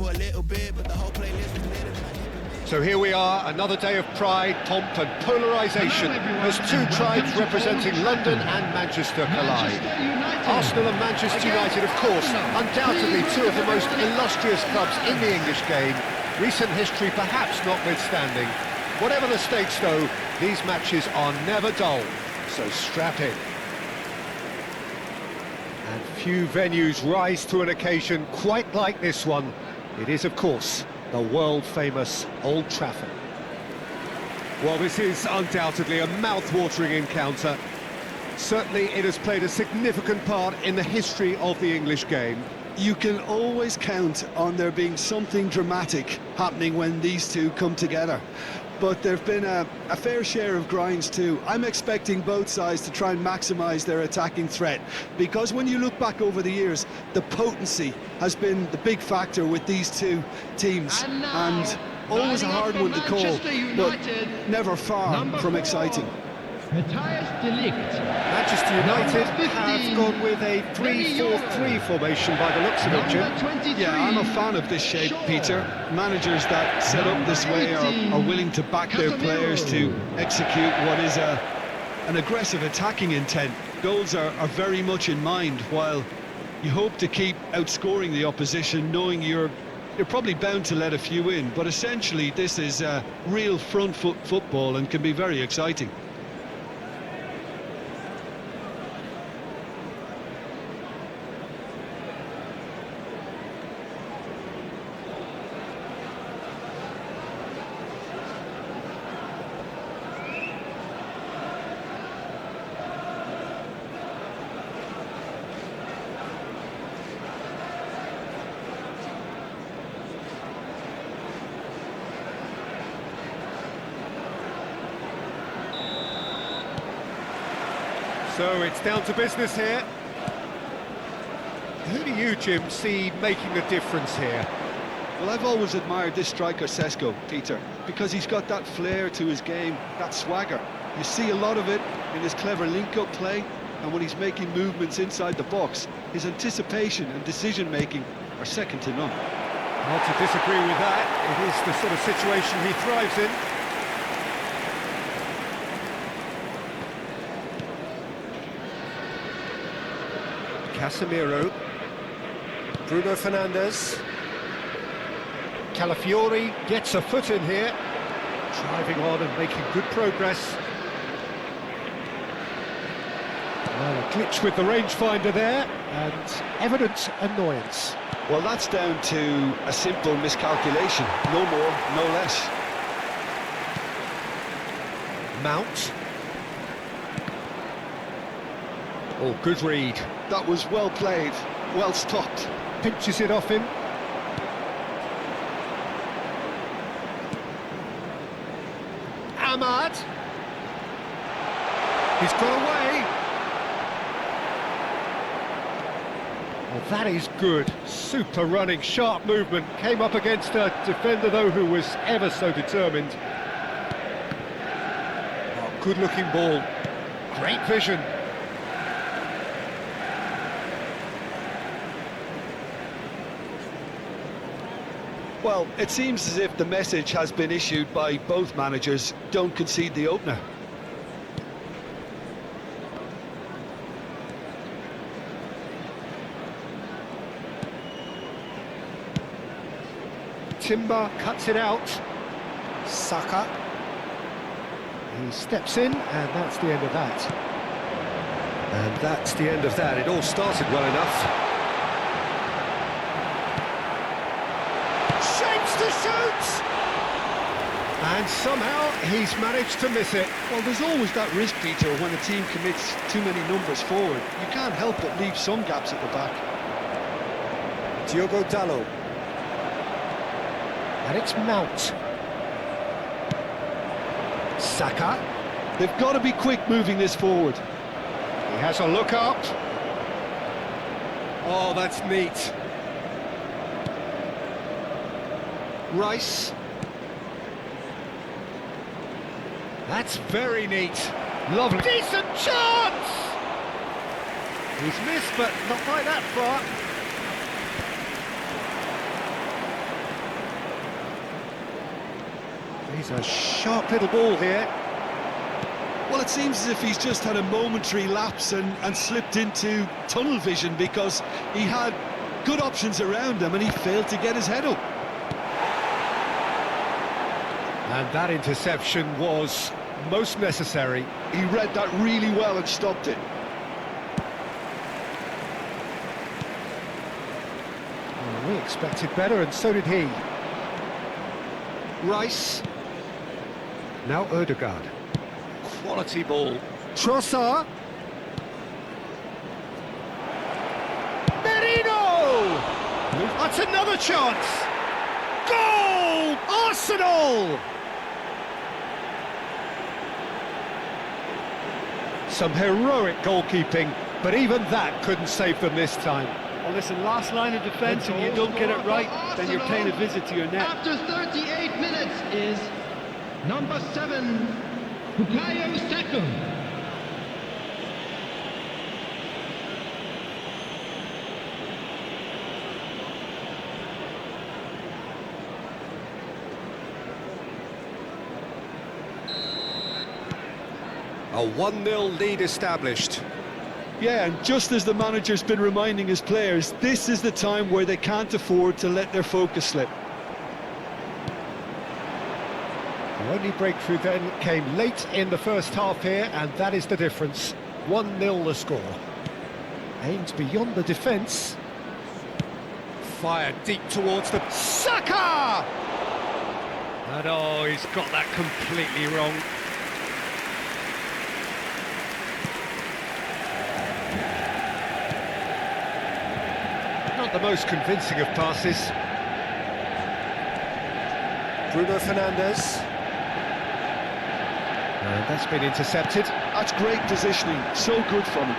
for a little bit, but the whole playlist was lit. So here we are, another day of pride, pomp and polarisation as two tribes representing London and Manchester collide. Arsenal and Manchester United, of course, undoubtedly two of the most illustrious clubs in the English game, recent history perhaps notwithstanding. Whatever the stakes though, these matches are never dull, so strap in. And few venues rise to an occasion quite like this one. It is, of course, the world-famous Old Trafford. Well, this is undoubtedly a mouth-watering encounter. Certainly it has played a significant part in the history of the English game. You can always count on there being something dramatic happening when these two come together. But there have been a fair share of grinds too. I'm expecting both sides to try and maximise their attacking threat, because when you look back over the years, the potency has been the big factor with these two teams, and always a hard one to call, but never far from exciting. Manchester United have gone with a 3-4-3 formation by the looks of it, Jim. Yeah, I'm a fan of this shape, Peter. Managers that set up this way are willing to back their players to execute what is an aggressive attacking intent. Goals are very much in mind, while you hope to keep outscoring the opposition, knowing you're probably bound to let a few in. But essentially, this is real front foot football and can be very exciting. So it's down to business here. Who do you, Jim, see making a difference here? Well, I've always admired this striker, Sesko, Peter, because he's got that flair to his game, that swagger. You see a lot of it in his clever link-up play, and when he's making movements inside the box, his anticipation and decision-making are second to none. Hard to disagree with that. It is the sort of situation he thrives in. Casemiro, Bruno Fernandes, Calafiori gets a foot in here, driving on and making good progress. Well, a glitch with the rangefinder there, and evident annoyance. Well, that's down to a simple miscalculation, no more, no less. Mount. Oh, good read. That was well played, well stopped. Pinches it off him. Ahmad. He's got away. Well, that is good. Super running, sharp movement. Came up against a defender, though, who was ever so determined. Oh, good-looking ball. Great vision. Well, it seems as if the message has been issued by both managers: don't concede the opener. Timber cuts it out. Saka. He steps in, and that's the end of that. And that's the end of that. It all started well enough. Shapes to shoot! And somehow he's managed to miss it. Well, there's always that risk, Peter, when a team commits too many numbers forward. You can't help but leave some gaps at the back. Diogo Dalot. And it's Mount. Saka. They've got to be quick moving this forward. He has a look up. Oh, that's neat. Rice. That's very neat. Lovely. Decent chance! He's missed, but not by that far. He's a sharp little ball here. Well, it seems as if he's just had a momentary lapse and slipped into tunnel vision, because he had good options around him and he failed to get his head up. And that interception was most necessary. He read that really well and stopped it. Well, we expected better, and so did he. Rice. Now Ødegaard. Quality ball. Trossard. Merino! That's another chance! Goal! Arsenal! Some heroic goalkeeping, but even that couldn't save them this time. Well, listen, last line of defence, and you don't get it right, then you're paying a visit to your net. After 38 minutes is number 7, Bukayo Saka. A 1-0 lead established. Yeah, and just as the manager's been reminding his players, this is the time where they can't afford to let their focus slip. The only breakthrough then came late in the first half here, and that is the difference. 1-0 the score. Aimed beyond the defence. Fired deep towards the... Saka! And oh, he's got that completely wrong. Not the most convincing of passes. Bruno Fernandes. And that's been intercepted. That's great positioning, so good from him.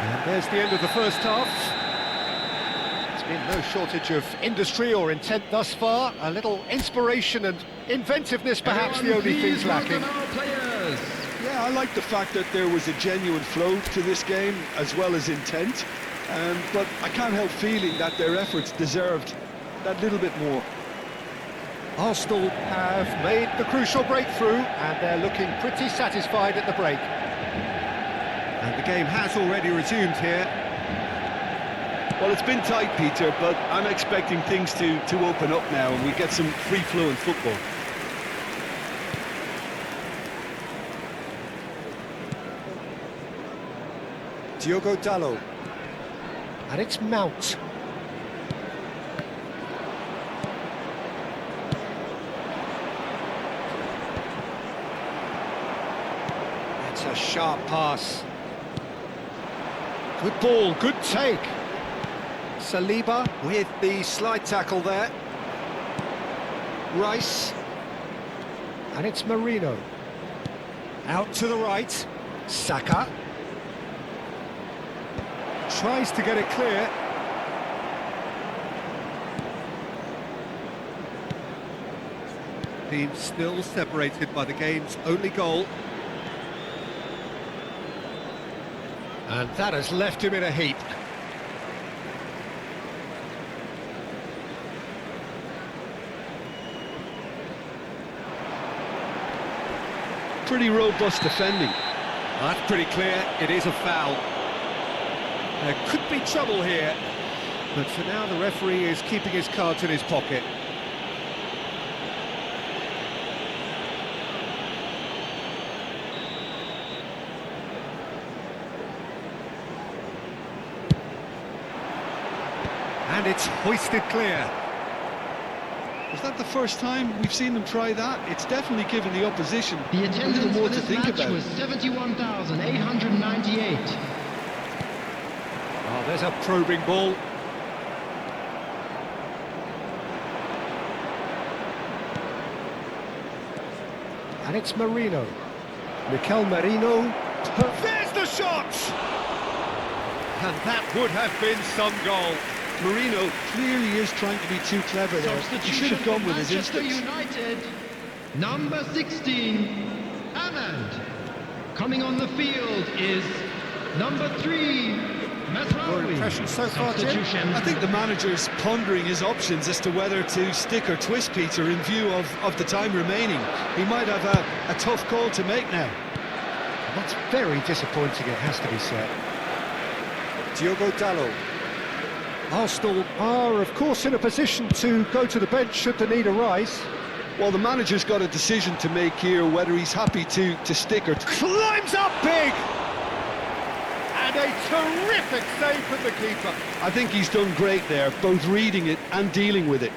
And there's the end of the first half. There's been no shortage of industry or intent thus far. A little inspiration and inventiveness, perhaps the only things lacking. Yeah, I like the fact that there was a genuine flow to this game, as well as intent. But I can't help feeling that their efforts deserved that little bit more. Arsenal have made the crucial breakthrough, and they're looking pretty satisfied at the break. And the game has already resumed here. Well, it's been tight, Peter, but I'm expecting things to open up now, and we get some free-flowing football. Diogo Dalot. And it's Mount. It's a sharp pass. Good ball, good take. Saliba with the slide tackle there. Rice. And it's Merino. Out to the right. Saka. Tries to get it clear. Team still separated by the game's only goal. And that has left him in a heap. Pretty robust defending. That's pretty clear, it is a foul. There could be trouble here, but for now the referee is keeping his cards in his pocket. And it's hoisted clear. Is that the first time we've seen them try that? It's definitely given the opposition The a little attendance more for to this think match about. was 71,898. Oh, there's a probing ball. And it's Merino. Mikel Merino. There's the shot! And that would have been some goal. Merino clearly is trying to be too clever there. He should have gone with his Manchester instincts. United, number 16, Ahmad. Coming on the field is number 3, Your impression so far, Jim? Substitution. I think the manager's pondering his options as to whether to stick or twist Peter in view of the time remaining. He might have a tough call to make now. That's very disappointing, it has to be said. Diogo Dalot. Arsenal are, of course, in a position to go to the bench should the need arise. Well, the manager's got a decision to make here, whether he's happy to stick or... Climbs up big! And a terrific save from the keeper. I think he's done great there, both reading it and dealing with it.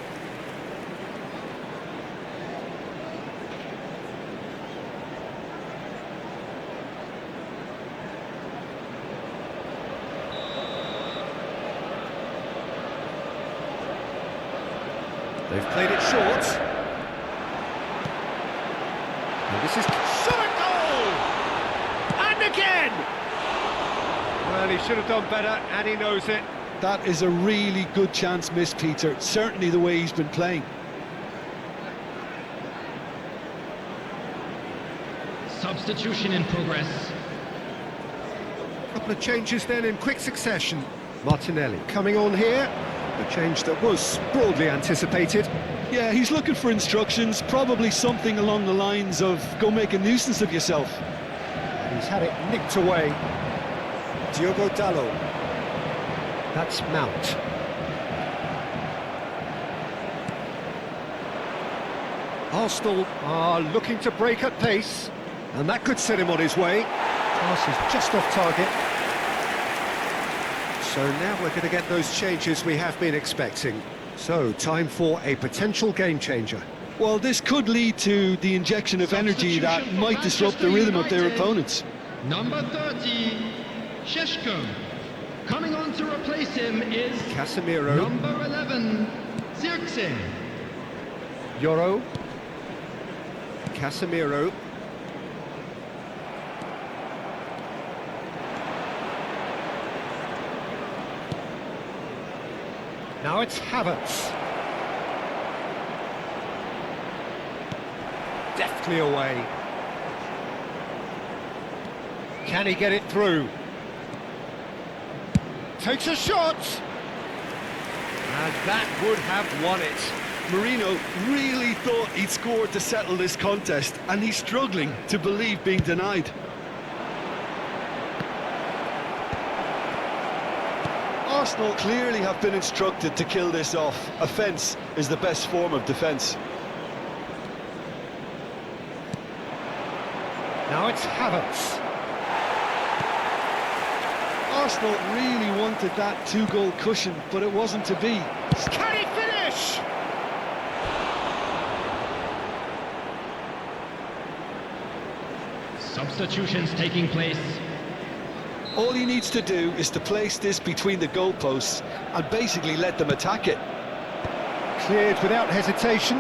They've played it short. And this is shot at goal! And again! Well, he should have done better, and he knows it. That is a really good chance missed, Peter. Certainly the way he's been playing. Substitution in progress. Couple of changes then in quick succession. Martinelli coming on here. A change that was broadly anticipated. Yeah, he's looking for instructions, probably something along the lines of go make a nuisance of yourself. He's had it nicked away. Diogo Dalot. That's Mount. Arsenal are looking to break at pace, and that could set him on his way. Pass is just off target. So now we're going to get those changes we have been expecting. So, time for a potential game changer. Well, this could lead to the injection of energy that might disrupt the rhythm of their opponents. Number 30, Sheshko. Coming on to replace him is Casemiro. number 11, Zirkzee. Yoro. Casemiro. Now it's Havertz. Deftly away. Can he get it through? Takes a shot! And that would have won it. Marino really thought he'd scored to settle this contest, and he's struggling to believe being denied. Arsenal clearly have been instructed to kill this off. Offence is the best form of defence. Now it's Havertz. Arsenal really wanted that two-goal cushion, but it wasn't to be. Can he finish? Substitutions taking place. All he needs to do is to place this between the goalposts and basically let them attack it. Cleared without hesitation.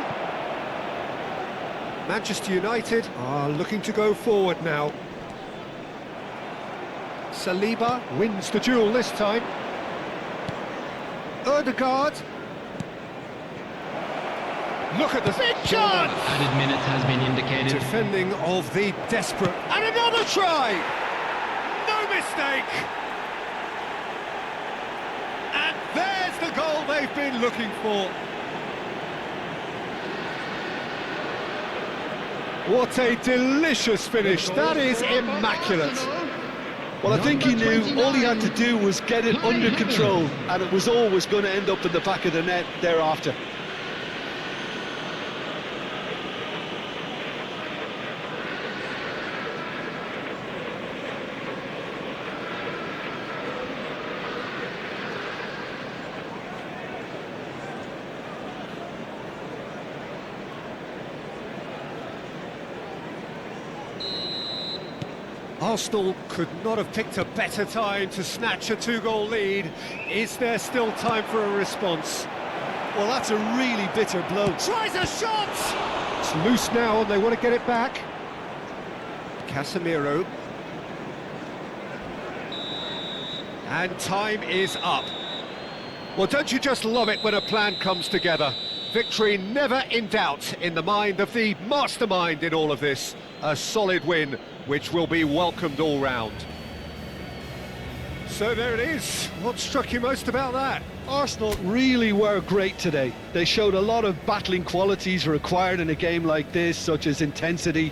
Manchester United are looking to go forward now. Saliba wins the duel this time. Ødegaard. Look at the big chance! Added minutes has been indicated. Defending of the desperate. And another try! No mistake! And there's the goal they've been looking for. What a delicious finish. That is immaculate. Well, I think he knew all he had to do was get it under control, and it was always going to end up in the back of the net thereafter. Arsenal could not have picked a better time to snatch a two-goal lead. Is there still time for a response? Well, that's a really bitter blow. Tries a shot! It's loose now and they want to get it back. Casemiro. And time is up. Well, don't you just love it when a plan comes together? Victory never in doubt in the mind of the mastermind in all of this. A solid win, which will be welcomed all round. So there it is. What struck you most about that? Arsenal really were great today. They showed a lot of battling qualities required in a game like this, such as intensity,